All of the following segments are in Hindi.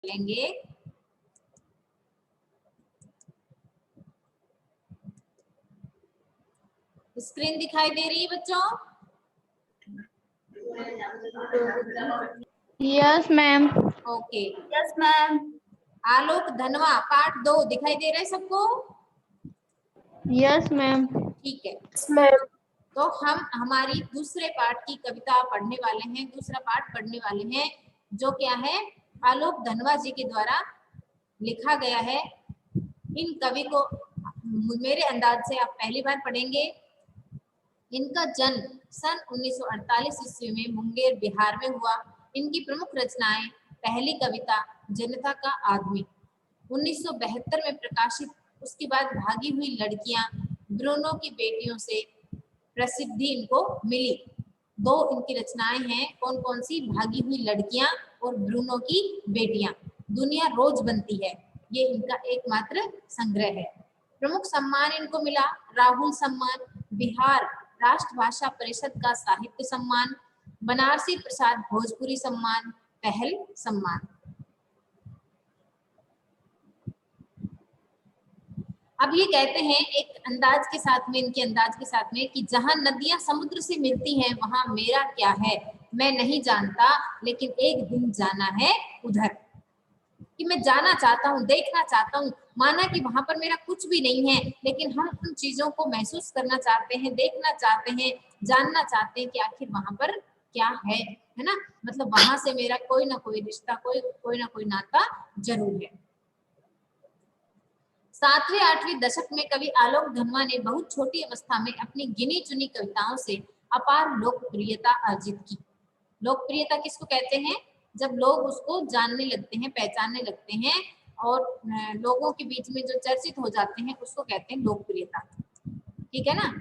लेंगे। स्क्रीन दिखाई दे रही है बच्चों? Yes ma'am. Okay, yes ma'am. Alok Dhanwa part 2 दिखाई दे रहा है सबको? Yes ma'am. ठीक है, यस मैम। तो हम हमारी दूसरे पार्ट की कविता पढ़ने वाले हैं, दूसरा पार्ट पढ़ने वाले हैं, जो क्या है, आलोक धनवा जी के द्वारा लिखा गया है। इन कवि को मेरे अंदाज से आप पहली बार पढ़ेंगे। इनका जन्म सन 1948 ईस्वी में मुंगेर बिहार में हुआ। इनकी प्रमुख रचनाएं, पहली कविता जनता का आदमी 1972 में प्रकाशित, उसके बाद भागी हुई लड़कियां, ब्रूनो की बेटियों से प्रसिद्धि इनको मिली। दो इनकी रचनाएं हैं, कौन कौन सी? भागी हुई लड़कियां और ब्रूनो की बेटियां। दुनिया रोज बनती है, ये इनका एकमात्र संग्रह है। प्रमुख सम्मान इनको मिला, राहुल सम्मान, बिहार राष्ट्रभाषा परिषद का साहित्य सम्मान, बनारसी प्रसाद भोजपुरी सम्मान, पहल सम्मान। अब ये कहते हैं एक अंदाज के साथ में, इनके अंदाज के साथ में, कि जहां नदियां समुद्र से मिलती हैं वहां मेरा क्या है, मैं नहीं जानता, लेकिन एक दिन जाना है उधर। कि मैं जाना चाहता हूँ, देखना चाहता हूँ, माना कि वहां पर मेरा कुछ भी नहीं है, लेकिन हम उन चीजों को महसूस करना चाहते हैं, देखना चाहते हैं, जानना चाहते हैं कि आखिर वहां पर क्या है ना। मतलब वहां से मेरा कोई ना कोई रिश्ता, कोई ना कोई नाता जरूर है। 7वें 8वें दशक में कवि आलोक धनवा ने बहुत छोटी अवस्था में अपनी गिनी चुनी कविताओं से अपार लोकप्रियता अर्जित की। लोकप्रियता किसको कहते हैं? जब लोग उसको जानने लगते हैं, पहचानने लगते हैं, और लोगों के बीच में जो चर्चित हो जाते हैं, उसको कहते हैं लोकप्रियता। ठीक है ना,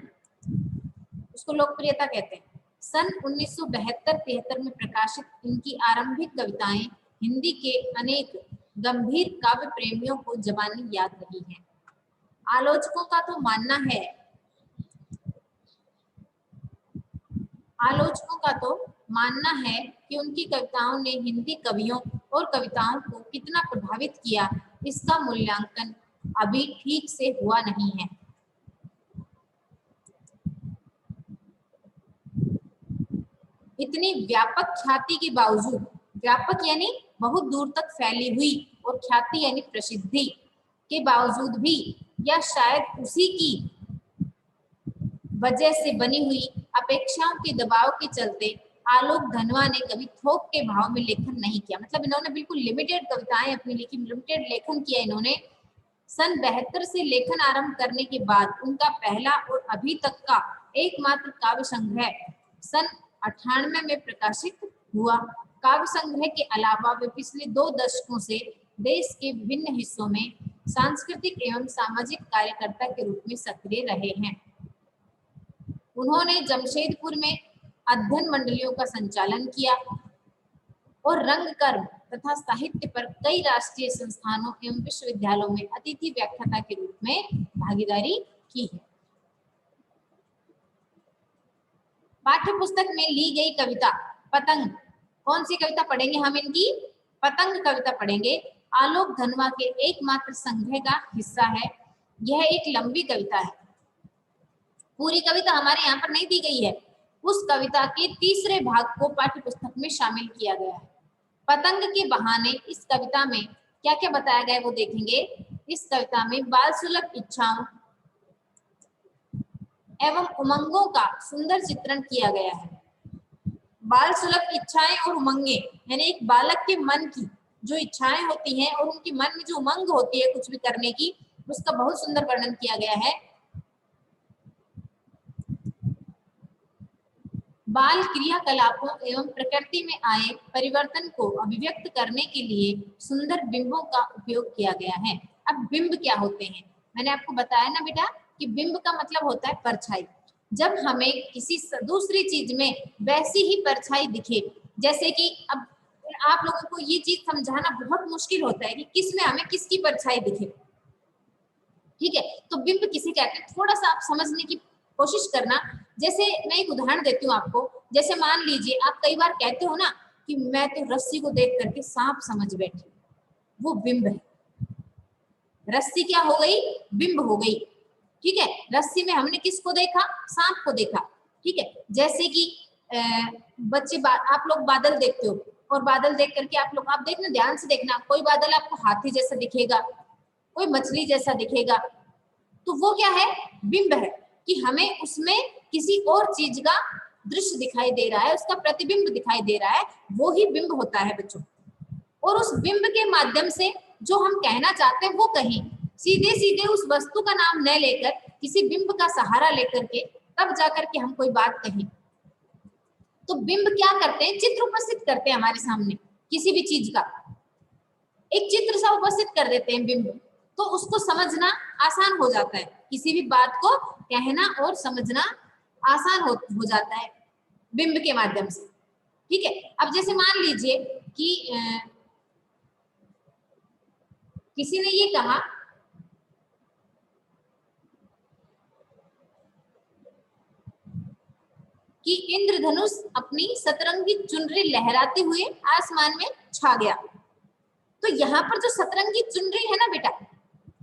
उसको लोकप्रियता कहते हैं। सन 1972-73 में प्रकाशित इनकी आरंभिक कविताएं हिंदी के अनेक गंभीर काव्य प्रेमियों को जबानी याद रही हैं। आलोचकों का तो मानना है कि उनकी कविताओं ने हिंदी कवियों और कविताओं को कितना प्रभावित किया, इसका मूल्यांकन अभी ठीक से हुआ नहीं है। इतनी व्यापक ख्याति के बावजूद, व्यापक यानी बहुत दूर तक फैली हुई, और ख्याति यानी प्रसिद्धि के बावजूद भी, या शायद उसी की वजह से बनी हुई अपेक्षाओं के दबाव के चलते आलोक धनवा ने कभी थोक के भाव में लेखन नहीं किया। मतलब इन्होंने बिल्कुल लिमिटेड कविताएं अपनी लिखी, लिमिटेड लेखन किया इन्होंने। सन 72 से लेखन आरंभ करने के बाद उनका पहला और अभी तक का एकमात्र काव्य संग्रह सन 98 में प्रकाशित हुआ। काव्य संग्रह के अलावा वे पिछले 2 दशकों से देश के विभिन्न हिस्सों में सांस्कृतिक एवं सामाजिक कार्यकर्ता के रूप में सक्रिय रहे हैं। उन्होंने जमशेदपुर में अध्ययन मंडलियों का संचालन किया और रंगकर्म तथा साहित्य पर कई राष्ट्रीय संस्थानों एवं विश्वविद्यालयों में अतिथि व्याख्याता के रूप में भागीदारी की है। पाठ्य पुस्तक में ली गई कविता पतंग, कौन सी कविता पढ़ेंगे हम? इनकी पतंग कविता पढ़ेंगे। आलोक धनवा के एकमात्र संग्रह का हिस्सा है। यह एक लंबी कविता है, पूरी कविता हमारे यहाँ पर नहीं दी गई है। उस कविता के तीसरे भाग को पाठ्य पुस्तक में शामिल किया गया है। पतंग के बहाने इस कविता में क्या क्या बताया गया है वो देखेंगे। इस कविता में बाल सुलभ इच्छाओं एवं उमंगों का सुंदर चित्रण किया गया है। बाल सुलभ इच्छाएं और उमंगे यानी एक बालक के मन की जो इच्छाएं होती हैं और उनकी मन में जो उमंग होती है कुछ भी करने की, उसका बहुत सुंदर वर्णन किया गया है। बाल क्रियाकलापों एवं प्रकृति में आए परिवर्तन को अभिव्यक्त करने के लिए सुंदर बिंबों का उपयोग किया गया है। अब बिंब क्या होते हैं? मैंने आपको बताया ना बेटा कि बिंब का मतलब होता है परछाई। जब हमें किसी दूसरी चीज में वैसी ही परछाई दिखे, जैसे कि अब आप लोगों को ये चीज समझाना बहुत मुश्किल होता है कि किस में हमें किसकी परछाई दिखे, ठीक है, तो बिंब किसे कहते हैं थोड़ा सा आप समझने की कोशिश करना। जैसे मैं एक उदाहरण देती हूँ आपको। जैसे मान लीजिए आप कई बार कहते हो ना कि मैं तो रस्सी को देख करके सांप समझ बैठी, वो बिंब है। रस्सी क्या हो गई? बिंब हो गई। ठीक है, रस्सी में हमने किसको देखा? सांप को देखा। ठीक है, जैसे कि बच्चे आप लोग बादल देखते हो और बादल देख करके आप देखना, ध्यान से देखना, कोई बादल आपको हाथी जैसा दिखेगा, कोई मछली जैसा दिखेगा, तो वो क्या है? बिंब है कि हमें उसमें किसी और चीज का दृश्य दिखाई दे रहा है, उसका प्रतिबिंब दिखाई दे रहा है, वो ही बिंब होता है बच्चों। और उस बिंब के माध्यम से जो हम कहना चाहते हैं वो कहीं सीधे सीधे उस वस्तु का नाम न लेकर किसी बिंब का सहारा लेकर के तब जाकर के हम कोई बात कहें। तो बिंब क्या करते हैं? चित्र उपस्थित करते हैं हमारे सामने, किसी भी चीज का एक चित्र सा उपस्थित कर देते हैं बिंब, तो उसको समझना आसान हो जाता है, किसी भी बात को कहना और समझना आसान हो जाता है बिंब के माध्यम से। ठीक है, अब जैसे मान लीजिए कि किसी ने ये कहा कि इंद्रधनुष अपनी सतरंगी चुनरी लहराते हुए आसमान में छा गया। तो यहाँ पर जो सतरंगी चुनरी है ना बेटा,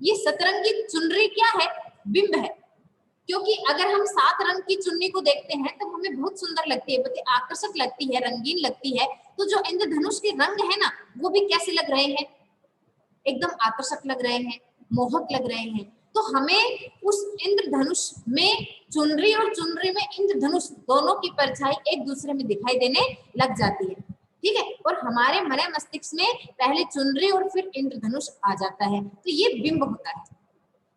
ये सतरंगी चुनरी क्या है? बिंब है। क्योंकि अगर हम 7 रंग की चुन्नी को देखते हैं तब हमें बहुत सुंदर लगती है, बहुत आकर्षक लगती है, रंगीन लगती है। तो जो इंद्रधनुष के रंग है ना, वो भी कैसे लग रहे हैं? एकदम आकर्षक लग रहे हैं, मोहक लग रहे हैं। तो हमें उस इंद्रधनुष में चुनरी और चुनरी में इंद्रधनुष दोनों की परछाई एक दूसरे में दिखाई देने लग जाती है। ठीक है, और हमारे मन मस्तिष्क में पहले चुनरी और फिर इंद्रधनुष आ जाता है, तो ये बिंब होता है।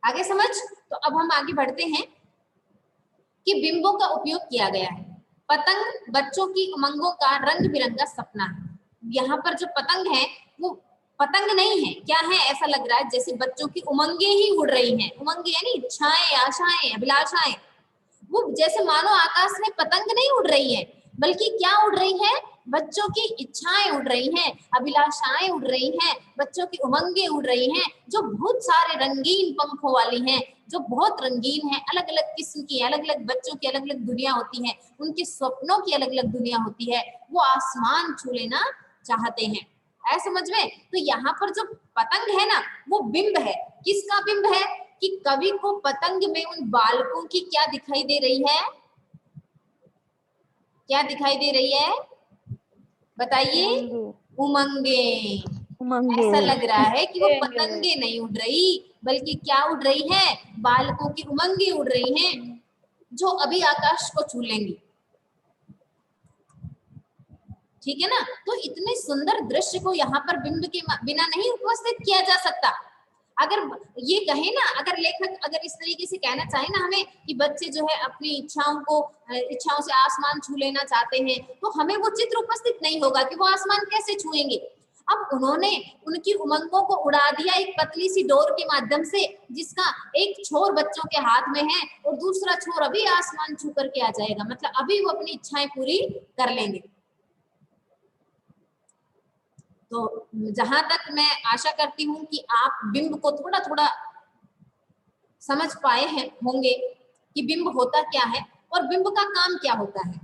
आगे समझ? तो अब हम आगे बढ़ते हैं कि बिंबों का उपयोग किया गया है। पतंग बच्चों की उमंगों का रंग बिरंगा सपना है। यहाँ पर जो पतंग है वो पतंग नहीं है, क्या है? ऐसा लग रहा है जैसे बच्चों की उमंगे ही उड़ रही हैं। उमंगे यानी इच्छाएं, आशाएं, अभिलाषाएं, वो जैसे मानो आकाश में पतंग नहीं उड़ रही है, बल्कि क्या उड़ रही है? बच्चों की इच्छाएं उड़ रही हैं, अभिलाषाएं उड़ रही हैं, बच्चों की उमंगे उड़ रही हैं, जो बहुत सारे रंगीन पंखों वाली हैं, जो बहुत रंगीन है, अलग अलग किस्म की, अलग अलग बच्चों की अलग अलग दुनिया होती है, उनके सपनों की अलग अलग दुनिया होती है, वो आसमान छू लेना चाहते हैं। ऐ समझ में? तो यहाँ पर जो पतंग है ना, वो बिंब है। किसका बिंब है? कि कवि को पतंग में उन बालकों की क्या दिखाई दे रही है? क्या दिखाई दे रही है? बताइए। उमंगे। उमंगे। ऐसा लग रहा है कि वो पतंगे नहीं उड़ रही, बल्कि क्या उड़ रही है? बालकों की उमंगे उड़ रही हैं, जो अभी आकाश को छू लेंगी। ठीक है ना? तो इतने सुंदर दृश्य को यहाँ पर बिंब के बिना नहीं उपस्थित किया जा सकता। अगर ये कहे ना, अगर लेखक अगर इस तरीके से कहना चाहे ना हमें कि बच्चे जो है अपनी इच्छाओं से आसमान छू लेना चाहते हैं, तो हमें वो चित्र उपस्थित नहीं होगा कि वो आसमान कैसे छुएंगे। अब उन्होंने उनकी उमंगों को उड़ा दिया एक पतली सी डोर के माध्यम से, जिसका एक छोर बच्चों के हाथ में है और दूसरा छोर अभी आसमान छू करके आ जाएगा, मतलब अभी वो अपनी इच्छाएं पूरी कर लेंगे। तो जहां तक मैं आशा करती हूँ कि आप बिंब को थोड़ा थोड़ा समझ पाए हैं होंगे कि बिंब होता क्या है और बिंब का काम क्या होता है।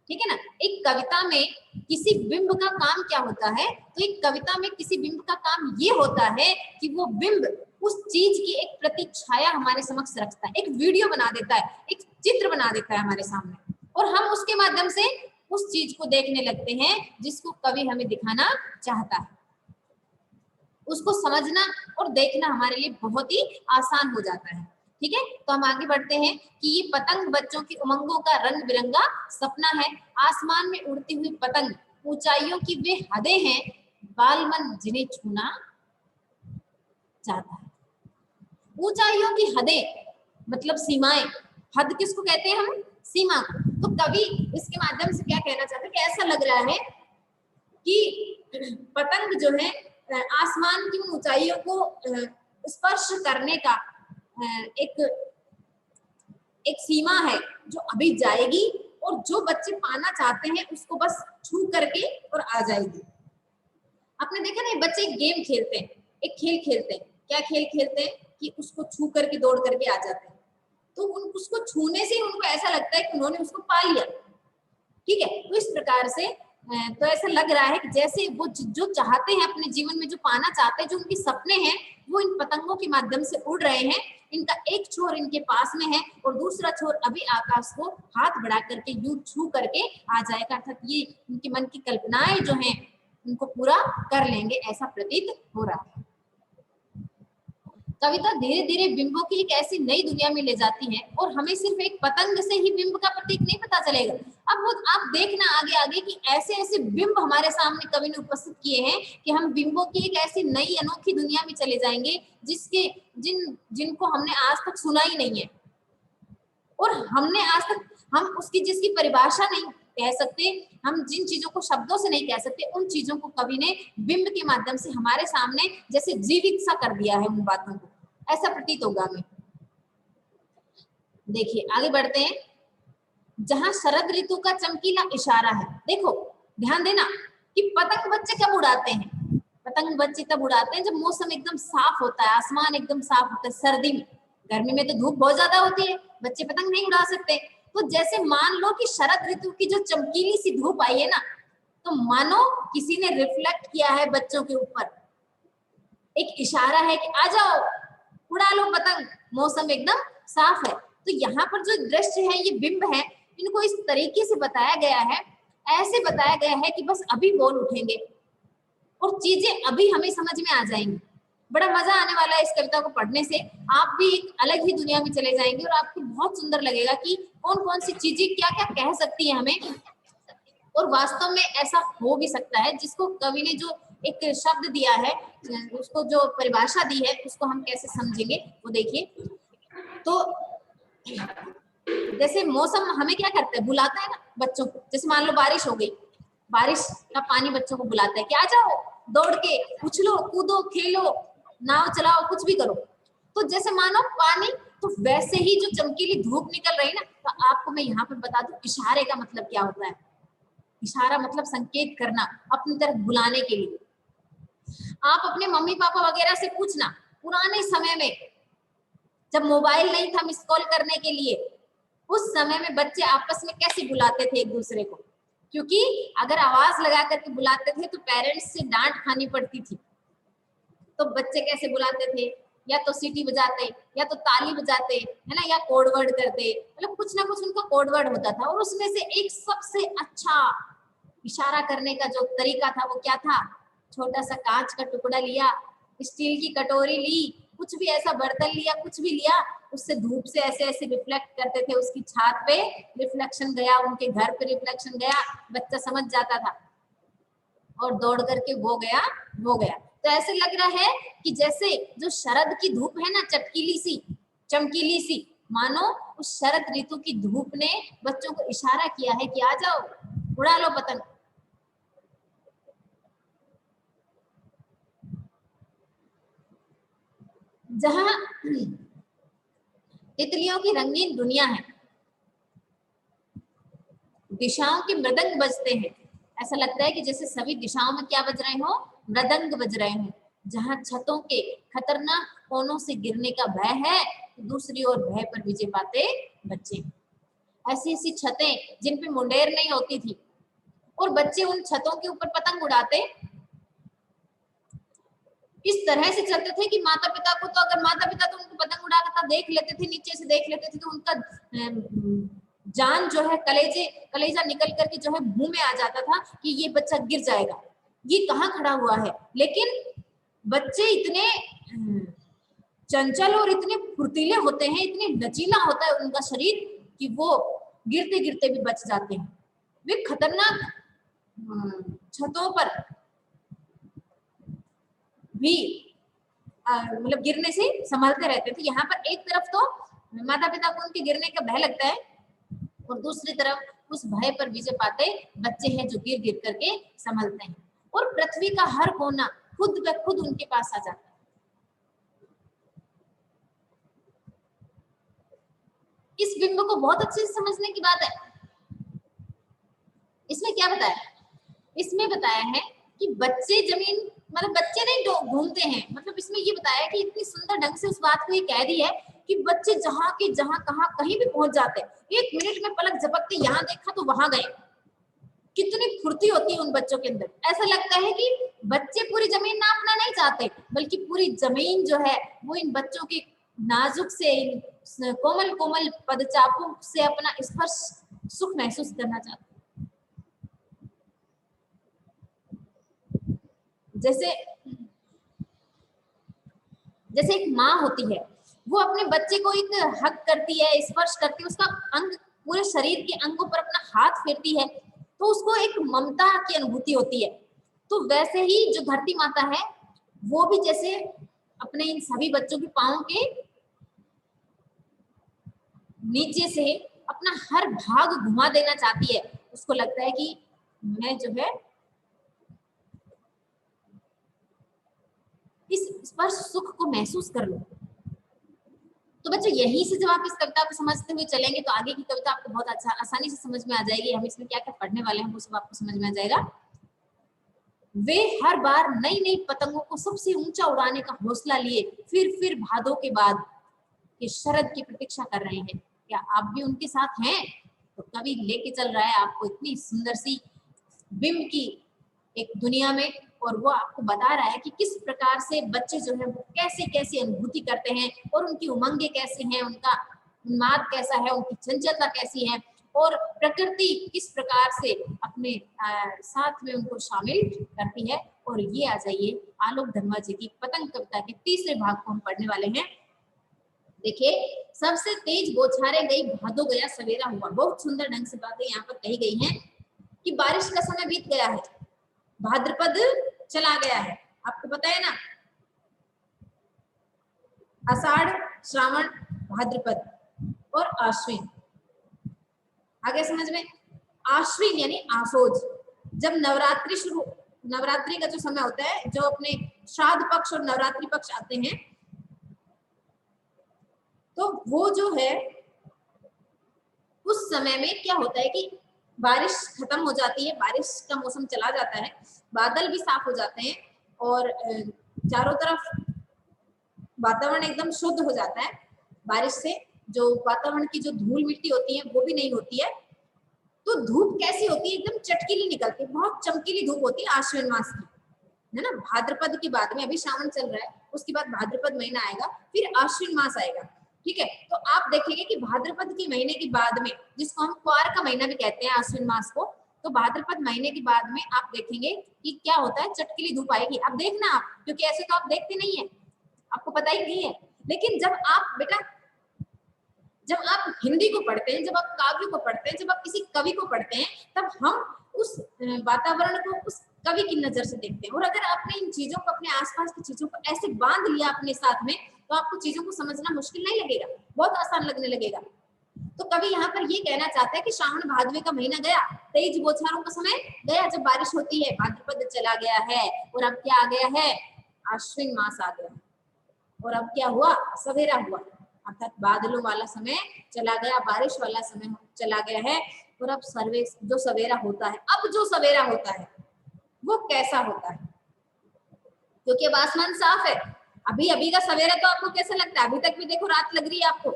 ठीक है ना? एक कविता में किसी बिंब का काम क्या होता है? तो एक कविता में किसी बिंब का काम ये होता है कि वो बिंब उस चीज की एक प्रतिछाया हमारे समक्ष रखता है, एक वीडियो बना देता है, एक चित्र बना देता है हमारे सामने, और हम उसके माध्यम से उस चीज को देखने लगते हैं जिसको कवि हमें दिखाना चाहता है। उसको समझना और देखना हमारे लिए बहुत ही आसान हो जाता है। ठीक है, तो हम आगे बढ़ते हैं कि ये पतंग बच्चों की उमंगों का रंग बिरंगा सपना है। आसमान में उड़ती हुई पतंग ऊंचाइयों की वे हदें हैं, बालमन जिन्हें छूना चाहता है। ऊंचाइयों की हदें मतलब सीमाएं। हद किसको कहते हैं हम? सीमा को। तो कवि इसके माध्यम से क्या कहना चाहते हैं कि ऐसा लग रहा है कि पतंग जो है आसमान की ऊंचाइयों को स्पर्श करने का एक सीमा है जो अभी जाएगी, और जो बच्चे पाना चाहते हैं उसको बस छू करके और आ जाएगी। आपने देखा ना, बच्चे एक गेम खेलते हैं, एक खेल खेलते हैं। क्या खेल खेलते हैं? कि उसको छू करके दौड़ करके आ जाते हैं। तो उसको छूने से उनको ऐसा लगता है कि उन्होंने उसको पा लिया। ठीक है, तो इस प्रकार से तो ऐसा लग रहा है कि जैसे वो जो चाहते हैं अपने जीवन में, जो पाना चाहते हैं, जो उनके सपने हैं, वो इन पतंगों के माध्यम से उड़ रहे हैं। इनका एक छोर इनके पास में है और दूसरा छोर अभी आकाश को हाथ बढ़ा करके यूं छू करके आ जाएगा, अर्थात ये इनके मन की कल्पनाएं जो हैं उनको पूरा कर लेंगे, ऐसा प्रतीत हो रहा है। कविता धीरे धीरे बिंबों की एक ऐसी नई दुनिया में ले जाती है और हमें सिर्फ एक पतंग से ही बिंब का प्रतीक नहीं पता चलेगा। अब वो आप देखना आगे आगे कि ऐसे ऐसे बिंब हमारे सामने कवि ने उपस्थित किए हैं कि हम बिंबों की एक ऐसी नई अनोखी दुनिया में चले जाएंगे जिनको हमने आज तक सुना ही नहीं है, और हमने आज तक हम उसकी जिसकी परिभाषा नहीं कह सकते, हम जिन चीजों को शब्दों से नहीं कह सकते, उन चीजों को कवि ने बिंब के माध्यम से हमारे सामने जैसे जीवित सा कर दिया है उन बातों को, ऐसा प्रतीत होगा हमें। देखिए आगे बढ़ते हैं। जहां शरद ऋतु का चमकीला इशारा है, देखो ध्यान देना कि पतंग बच्चे कब उड़ाते हैं, पतंग बच्चे तब उड़ाते हैं जब मौसम एकदम साफ होता है, आसमान एकदम साफ होता है। सर्दी में, गर्मी में तो धूप बहुत ज्यादा होती है, बच्चे पतंग नहीं उड़ा सकते। तो जैसे मान लो कि शरद ऋतु की जो चमकीली सी धूप आई है ना, तो मानो किसी ने रिफ्लेक्ट किया है बच्चों के ऊपर, एक इशारा है कि आ जाओ उड़ा लो पतंग, मौसम एकदम साफ है। तो यहाँ पर जो दृश्य है, ये बिंब है, इनको इस तरीके से बताया गया है, ऐसे बताया गया है कि बस अभी बोल उठेंगे और चीजें अभी हमें समझ में आ जाएंगी। बड़ा मजा आने वाला है इस कविता को पढ़ने से, आप भी एक अलग ही दुनिया में चले जाएंगे और आपको बहुत सुंदर लगेगा कि कौन कौन सी चीजें क्या क्या कह सकती है हमें, और वास्तव में ऐसा हो भी सकता है। जिसको कवि ने जो एक शब्द दिया है, उसको जो परिभाषा दी है, उसको हम कैसे समझेंगे वो देखिए। तो जैसे मौसम हमें क्या करता है, बुलाता है ना बच्चों को, जैसे मान लो बारिश हो गई, बारिश का पानी बच्चों को बुलाता है कि आ जाओ दौड़ के उछलो कूदो खेलो नाव चलाओ कुछ भी करो। तो जैसे मानो पानी, तो वैसे ही जो चमकीली धूप निकल रही ना, तो आपको मैं यहाँ पर बता दूं इशारे का मतलब क्या होता है। इशारा मतलब संकेत करना, अपनी तरफ बुलाने के लिए। आप अपने मम्मी पापा वगैरह से पूछना, पुराने समय में जब मोबाइल नहीं था मिस कॉल करने के लिए, उस समय में बच्चे आपस में कैसे बुलाते थे एक दूसरे को, क्योंकि अगर आवाज लगा करके बुलाते थे तो पेरेंट्स से डांट खानी पड़ती थी। तो बच्चे कैसे बुलाते थे, या तो सीटी बजाते, या तो ताली बजाते, है ना, या कोड वर्ड करते, मतलब कुछ ना कुछ उनका कोड वर्ड होता था। और उसमें से एक सबसे अच्छा इशारा करने का जो तरीका था वो क्या था, छोटा सा कांच का टुकड़ा लिया, स्टील की कटोरी ली, कुछ भी ऐसा बर्तन लिया, कुछ भी लिया, उससे धूप से ऐसे ऐसे रिफ्लेक्ट करते थे, उसकी छात पे रिफ्लेक्शन गया, उनके घर पे रिफ्लेक्शन गया, बच्चा समझ जाता था और दौड़ करके वो गया वो गया। तो ऐसे लग रहा है कि जैसे जो शरद की धूप है ना, चमकीली सी, मानो उस शरद ऋतु की धूप ने बच्चों को इशारा किया है कि आ जाओ उड़ा लो पतंग। जहां तितलियों की रंगीन दुनिया है, दिशाओं के मृदंग बजते हैं, ऐसा लगता है कि जैसे सभी दिशाओं में क्या बज रहे हो, मृदंग बज रहे हो। जहां छतों के खतरनाक कोनों से गिरने का भय है, दूसरी ओर भय पर विजय पाते बच्चे। ऐसी ऐसी छतें जिन पे मुंडेर नहीं होती थी, और बच्चे उन छतों के ऊपर पतंग उड़ाते इस तरह से चलते थे कि माता पिता को, तो अगर माता पिता तो उनको पतंग उड़ाता देख लेते थे, नीचे से देख लेते थे, तो उनका जान जो है, कलेजा निकल करके जो है मुंह में आ जाता था कि ये बच्चा गिर जाएगा, ये कहाँ खड़ा हुआ है। लेकिन बच्चे इतने चंचल और इतने फुर्तीले होते हैं, इतने लचीला होता है उनका शरीर कि वो गिरते गिरते भी बच जाते हैं। वे खतरनाक छतों पर भी मतलब गिरने से संभलते रहते थे। यहाँ पर एक तरफ तो माता पिता को उनके गिरने का भय लगता है, और दूसरी तरफ उस भय पर विजय पाते बच्चे हैं जो गिर गिर करके संभलते हैं, और पृथ्वी का हर कोना खुद ब खुद उनके पास आ जाता है। इस बिंब को बहुत अच्छे से समझने की बात है। इसमें क्या बताया, इसमें बताया है कि बच्चे जमीन, मतलब बच्चे नहीं घूमते हैं, मतलब इसमें ये बताया कि इतनी सुंदर ढंग से उस बात को ये कह दी है कि बच्चे जहां के जहां कहीं भी पहुंच जाते हैं, 1 मिनट में पलक झपकते, यहाँ देखा तो वहां गए, कितनी फुर्ती होती है उन बच्चों के अंदर। ऐसा लगता है कि बच्चे पूरी जमीन नापना नहीं चाहते, बल्कि पूरी जमीन जो है वो इन बच्चों के नाजुक से, इन कोमल कोमल पदचापों से अपना स्पर्श सुख महसूस करना चाहते हैं। जैसे जैसे एक माँ होती है, वो अपने बच्चे को एक हक करती है, स्पर्श करती है, उसका अंग, पूरे शरीर के अंगों पर अपना हाथ फेरती है, तो उसको एक ममता की अनुभूति होती है। तो वैसे ही जो धरती माता है, वो भी जैसे अपने इन सभी बच्चों के पांव के नीचे से अपना हर भाग घुमा देना चाहती है। उसको लगता है कि मैं जो है इस स्पर्श सुख को महसूस कर लूं। तो बच्चों यहीं से जब आप इस कविता को समझते हुए चलेंगे तो आगे की कविता आपको बहुत अच्छा आसानी से समझ में आ जाएगी। हम इसमें क्या क्या पढ़ने वाले हैं वो सब आपको समझ में आ जाएगा। वे हर बार नई नई पतंगों को सबसे ऊंचा उड़ाने का हौसला लिए फिर भादों के बाद कि शरद की प्रतीक्षा कर रहे हैं। क्या आप भी उनके साथ हैं? तो कवि लेके चल रहा है आपको इतनी सुंदर सी बिंब की एक दुनिया में, और वो आपको बता रहा है कि किस प्रकार से बच्चे जो है वो कैसे कैसे अनुभूति करते हैं, और उनकी उमंगे कैसी हैं, उनका उन्माद कैसा है, उनकी चंचलता कैसी है, और प्रकृति किस प्रकार से अपने साथ में उनको शामिल करती है। और ये आ जाइए आलोक धनवा जी की पतंग कविता के तीसरे भाग को हम पढ़ने वाले हैं। देखिए, सबसे तेज बौछारें गई, भादो गया सवेरा हुआ। बहुत सुंदर ढंग से बातें यहाँ पर कही गई हैं कि बारिश का समय बीत गया है, भाद्रपद चला गया है। आपको पता है ना, आषाढ़, श्रावण, भाद्रपद और आश्विन। आगे समझ में, आश्विन यानी आशोज, जब नवरात्रि का जो समय होता है, जो अपने श्राद्ध पक्ष और नवरात्रि पक्ष आते हैं, तो वो जो है उस समय में क्या होता है कि बारिश खत्म हो जाती है, बारिश का मौसम चला जाता है, बादल भी साफ हो जाते हैं, और चारों तरफ वातावरण एकदम शुद्ध हो जाता है। बारिश से जो वातावरण की जो धूल मिट्टी होती है वो भी नहीं होती है। तो धूप कैसी होती है? एकदम चटकीली निकलती है, बहुत चमकीली धूप होती है आश्विन मास की, है ना। भाद्रपद के बाद में, अभी श्रावण चल रहा है, उसके बाद भाद्रपद महीना आएगा, फिर आश्विन मास आएगा, ठीक है। तो आप देखेंगे कि भाद्रपद के महीने के बाद में, जिसको हम क्वार का महीना भी कहते हैं आश्विन मास को, तो भाद्रपद महीने के बाद में आप देखेंगे कि क्या होता है, चटकीली धूप आएगी। अब देखना आप, क्योंकि ऐसे तो आप देखते नहीं है, आपको पता ही नहीं है, लेकिन जब आप बेटा, जब आप हिंदी को पढ़ते हैं, जब आप काव्य को पढ़ते हैं, जब आप किसी कवि को पढ़ते हैं, तब हम उस वातावरण को उस कवि की नजर से देखते हैं। और अगर आपने इन चीजों को, अपने आसपास की चीजों को ऐसे बांध लिया अपने साथ में, तो आपको चीजों को समझना मुश्किल नहीं लगेगा, बहुत आसान लगने लगेगा। तो कवि यहाँ पर ये कहना चाहता है कि श्रावण भादवे का महीना गया, तेज बौछारों का समय गया, जब बारिश होती है, भाद्रपद चला गया है, और अब क्या आ गया है, आश्विन मास आ गया। और अब क्या हुआ, सवेरा हुआ, अर्थात बादलों वाला समय चला गया, बारिश वाला समय चला गया है, और अब जो सवेरा होता है, अब जो सवेरा होता है वो कैसा होता है, क्योंकि अब आसमान साफ है। अभी अभी का सवेरा तो आपको कैसा लगता है? अभी तक भी देखो रात लग रही है आपको,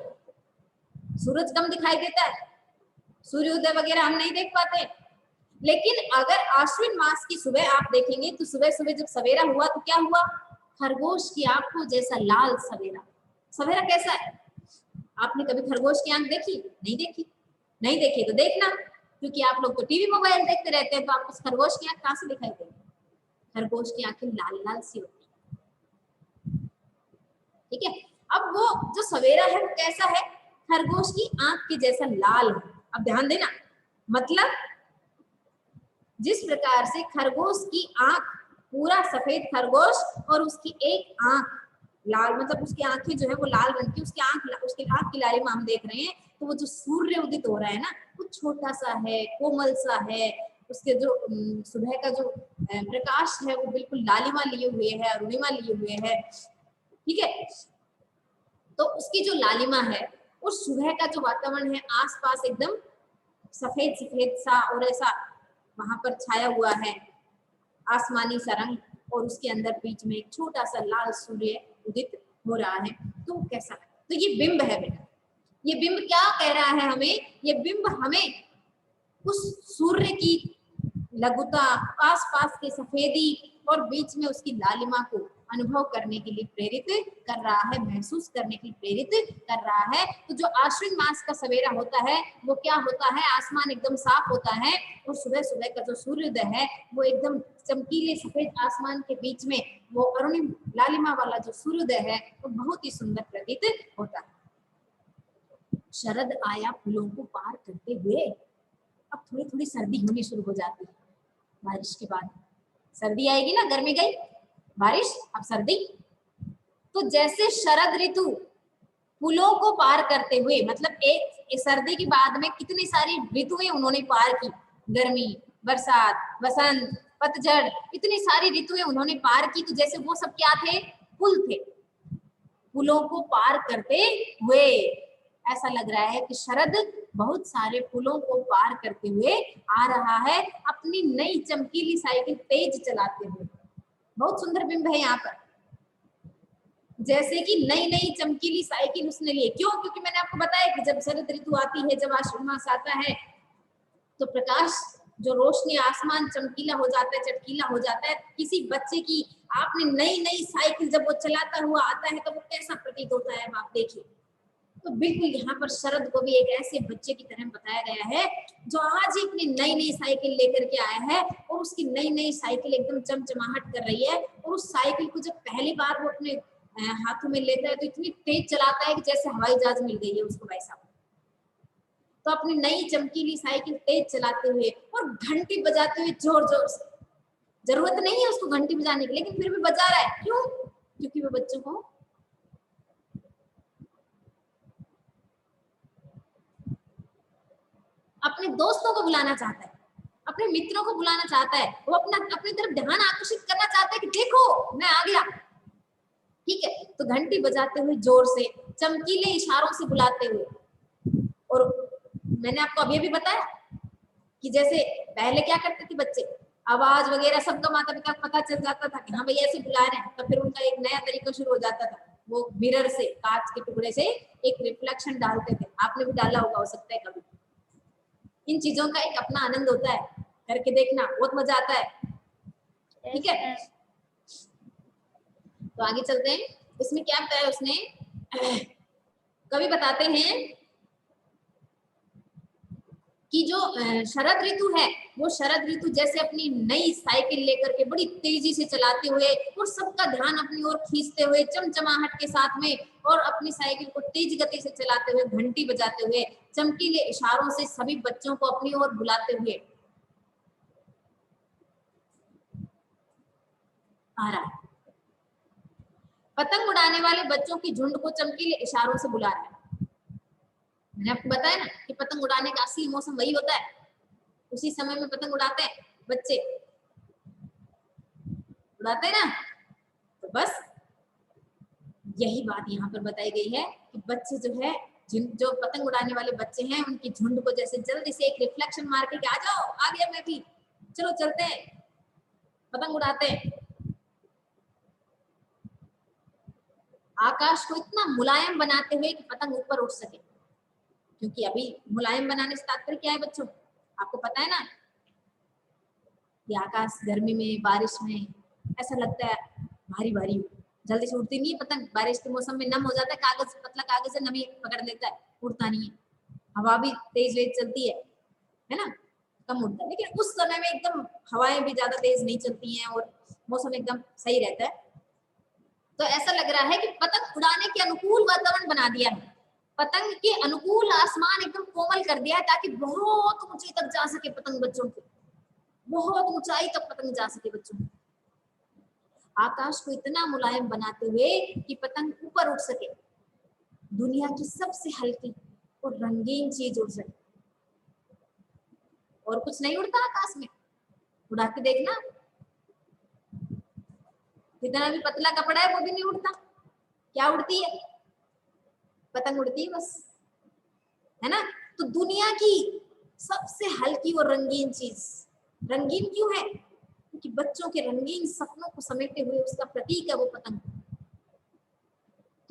सूरज कम दिखाई देता है, सूर्योदय वगैरह हम नहीं देख पाते। लेकिन अगर आश्विन मास की सुबह आप देखेंगे, तो सुबह सुबह जब सवेरा हुआ तो क्या हुआ, खरगोश की आंखों जैसा लाल सवेरा। सवेरा कैसा है? आपने कभी खरगोश की आंख देखी? नहीं देखी? नहीं देखी तो देखना, क्योंकि आप लोग तो टीवी मोबाइल देखते रहते हैं, तो आपको खरगोश की आंख कहां से दिखाई देगी? खरगोश की आंखें लाल लाल सी होती है, ठीक है। अब वो जो सवेरा है वो कैसा है? खरगोश की आंख के जैसा लाल है। अब ध्यान देना, मतलब जिस प्रकार से खरगोश की आंख, पूरा सफेद खरगोश, और उसकी एक आंख लाल, मतलब उसकी आंखें जो है वो लाल रंग की, उसकी आंख की लालिमा हम देख रहे हैं, तो वो जो सूर्य उदित हो रहा है ना, वो छोटा सा है, कोमल सा है, उसके जो सुबह का जो प्रकाश है वो बिल्कुल लालिमा लिए हुए है, अरुणिमा लिए हुए है, ठीक है। तो उसकी जो लालिमा है, उस सुबह का जो वातावरण है आसपास एकदम सफेद सफेद सा, और ऐसा वहां पर छाया हुआ है आसमानी सा रंग, और उसके अंदर बीच में एक छोटा सा लाल सूर्य उदित हो रहा है, तो कैसा है? तो ये बिंब है बेटा। ये बिंब क्या कह रहा है हमें? ये बिंब हमें उस सूर्य की लघुता, आसपास की सफेदी और बीच में उसकी लालिमा को अनुभव करने के लिए प्रेरित कर रहा है, महसूस करने के लिए प्रेरित कर रहा है। तो जो आश्विन मास का सवेरा होता है वो क्या होता है, आसमान एकदम साफ होता है और सुबह सुबह का जो सूर्योदय है वो एकदम चमकीले सफेद आसमान के बीच में वो अरुणिम लालिमा वाला जो सूर्योदय है वो बहुत ही सुंदर प्रतीत होता है। शरद आया फूलों को पार करते हुए। अब थोड़ी थोड़ी सर्दी होनी शुरू हो जाती है, बारिश के बाद सर्दी आएगी ना, गर्मी गई बारिश अब सर्दी। तो जैसे शरद ऋतु फूलों को पार करते हुए, मतलब एक सर्दी के बाद में कितनी सारी ऋतुएं उन्होंने पार की, गर्मी, बरसात, बसंत, पतझड़, इतनी सारी ऋतुएं उन्होंने पार की। तो जैसे वो सब क्या थे, फूल थे, फूलों को पार करते हुए ऐसा लग रहा है कि शरद बहुत सारे फूलों को पार करते हुए आ रहा है, अपनी नई चमकीली साइकिल तेज चलाते हुए। बहुत सुंदर बिंब है यहाँ पर, जैसे कि नई नई चमकीली साइकिल उसने ली। क्यों? क्योंकि मैंने आपको बताया कि जब शरद ऋतु आती है, जब आश्विन मास आता है, तो प्रकाश, जो रोशनी, आसमान चमकीला हो जाता है, चटकीला हो जाता है। किसी बच्चे की आपने नई नई साइकिल जब वो चलाता हुआ आता है तो वो कैसा प्रतीत होता है, आप देखिए। तो बिल्कुल यहाँ पर शरद को भी एक ऐसे बच्चे की तरह बताया गया है जो आज ही अपनी नई नई साइकिल लेकर के आया है और उसकी नई नई साइकिल एकदम चमचमाहट कर रही है। और उस साइकिल को जब पहली बार वो अपने हाथों में लेता है तो इतनी तेज चलाता है कि जैसे हवाई जहाज मिल गई है उसको भाई साहब। तो अपनी नई चमकीली साइकिल तेज चलाते हुए और घंटी बजाते हुए जोर जोर से, जरूरत नहीं है उसको घंटी बजाने की, लेकिन फिर भी बजा रहा है। क्यों? क्योंकि वो बच्चों को अपने दोस्तों को बुलाना चाहता है, अपने मित्रों को बुलाना चाहता है, वो अपनी तरफ ध्यान आकर्षित करना चाहता है कि देखो मैं आ गया। ठीक है, तो घंटी बजाते हुए, जोर से, चमकीले इशारों से बुलाते हुए। और मैंने आपको अभी भी बताया कि जैसे पहले क्या करते थे बच्चे, आवाज वगैरह सबका माता पिता को पता चल जाता था कि हाँ भैया ऐसे बुला रहे हैं, तो फिर उनका एक नया तरीका शुरू हो जाता था। वो मिरर से, कांच के टुकड़े से एक रिफ्लेक्शन डालते थे, आपने भी डाला होगा हो सकता है कभी। इन चीजों का एक अपना आनंद होता है, करके देखना, बहुत मजा आता है। ठीक है, तो आगे चलते हैं। इसमें क्या बताया उसने, कवि बताते हैं कि जो शरद ऋतु है, वो शरद ऋतु जैसे अपनी नई साइकिल लेकर के बड़ी तेजी से चलाते हुए और सबका ध्यान अपनी ओर खींचते हुए, चमचमाहट के साथ में, और अपनी साइकिल को तेज गति से चलाते हुए, घंटी बजाते हुए, चमकीले इशारों से सभी बच्चों को अपनी ओर बुलाते हुए आ रहा है। पतंग उड़ाने वाले बच्चों की झुंड को चमकीले इशारों से बुला रहा है। मैंने आपको बताया ना कि पतंग उड़ाने का असली मौसम वही होता है, उसी समय में पतंग उड़ाते हैं बच्चे, उड़ाते हैं ना। तो बस यही बात यहाँ पर बताई गई है कि बच्चे जो है, जो पतंग उड़ाने वाले बच्चे हैं, उनकी झुंड को जैसे जल्दी से एक रिफ्लेक्शन मार के आ जाओ, आ गया मैं भी, चलो चलते हैं, पतंग उड़ाते हैं। आकाश को इतना मुलायम बनाते हुए कि पतंग ऊपर उठ सके। क्योंकि अभी मुलायम बनाने से तात्पर्य क्या है बच्चों, आपको पता है ना कि आकाश गर्मी में, बारिश में ऐसा लगता है भारी भारी, जल्दी से उड़ती नहीं है पतंग। बारिश के मौसम में नम हो जाता है कागज, पतला कागज है, नमी पकड़ लेता है, उड़ता नहीं है। हवा भी तेज तेज चलती है ना, कम उड़ता है। लेकिन उस समय में एकदम हवाएं भी ज्यादा तेज नहीं चलती हैं और मौसम एकदम सही रहता है। तो ऐसा लग रहा है कि पतंग उड़ाने के अनुकूल वातावरण बना दिया है, पतंग के अनुकूल आसमान एकदम कोमल कर दिया है, ताकि बहुत ऊंचाई तक जा सके पतंग, बच्चों के बहुत ऊंचाई तक पतंग जा सके बच्चों। आकाश को इतना मुलायम बनाते हुए कि पतंग ऊपर उठ सके, दुनिया की सबसे हल्की और रंगीन चीज उड़ सके। और कुछ नहीं उड़ता आकाश में, उड़ा के देखना, जितना भी पतला कपड़ा है वो भी नहीं उड़ता। क्या उड़ती है? पतंग उड़ती है बस, है ना। तो दुनिया की सबसे हल्की और रंगीन चीज, रंगीन क्यों है? क्योंकि बच्चों के रंगीन सपनों को समेटे हुए उसका प्रतीक है वो पतंग।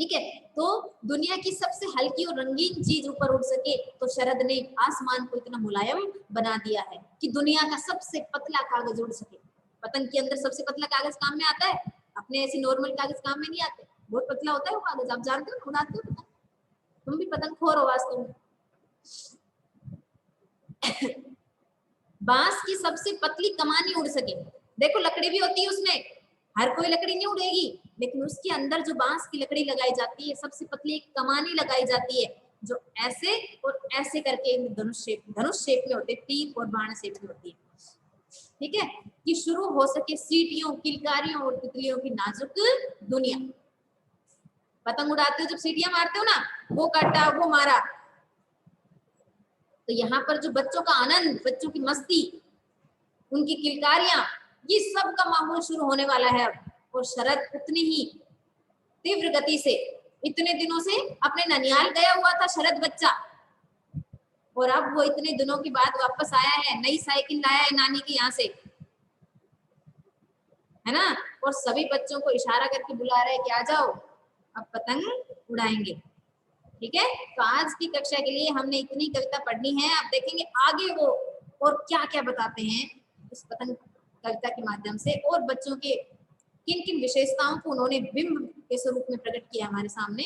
ठीक है। तो दुनिया की सबसे हल्की और रंगीन चीज ऊपर उड़ सके तो शरद ने आसमान को इतना मुलायम बना दिया है कि दुनिया का सबसे पतला कागज उड़ सके। पतंग के अंदर सबसे पतला कागज काम में आता है, अपने ऐसे नॉर्मल कागज काम में नहीं आते, बहुत पतला होता है वो कागज, आप जानते हो, उड़ाते हो पतंग, तुम भी पतंग खोर हो वास्तव में। बांस की सबसे पतली कमानी उड़ सके, देखो लकड़ी भी होती है उसमें, हर कोई लकड़ी नहीं उड़ेगी, लेकिन उसके अंदर जो बांस की लकड़ी लगाई जाती है, सबसे पतली एक कमानी लगाई जाती है जो ऐसे और ऐसे करके धनुष शेप में होते, तीर और बाण शेप में होती है। ठीक है, कि शुरू हो सके सीटियों, किलकारियों और तितलियों की नाजुक दुनिया। पतंग उड़ाते हो जब सीटियां मारते हो ना, वो काटा वो मारा, तो यहाँ पर जो बच्चों का आनंद, बच्चों की मस्ती, उनकी किलकारियां, ये सब का माहौल शुरू होने वाला है अब। और शरद उतनी ही तीव्र गति से इतने दिनों से अपने ननियाल गया हुआ था शरद बच्चा, और अब वो इतने दिनों के बाद वापस आया है, नई साइकिल लाया है नानी के यहाँ से, है ना, और सभी बच्चों को इशारा करके बुला रहे हैं कि आ जाओ अब पतंग उड़ाएंगे। ठीक है, तो आज की कक्षा के लिए हमने इतनी कविता पढ़नी है, अब देखेंगे आगे वो और क्या क्या बताते हैं इस पतंग कविता के माध्यम से, और बच्चों के किन किन विशेषताओं को उन्होंने बिंब के स्वरूप में प्रकट किया हमारे सामने,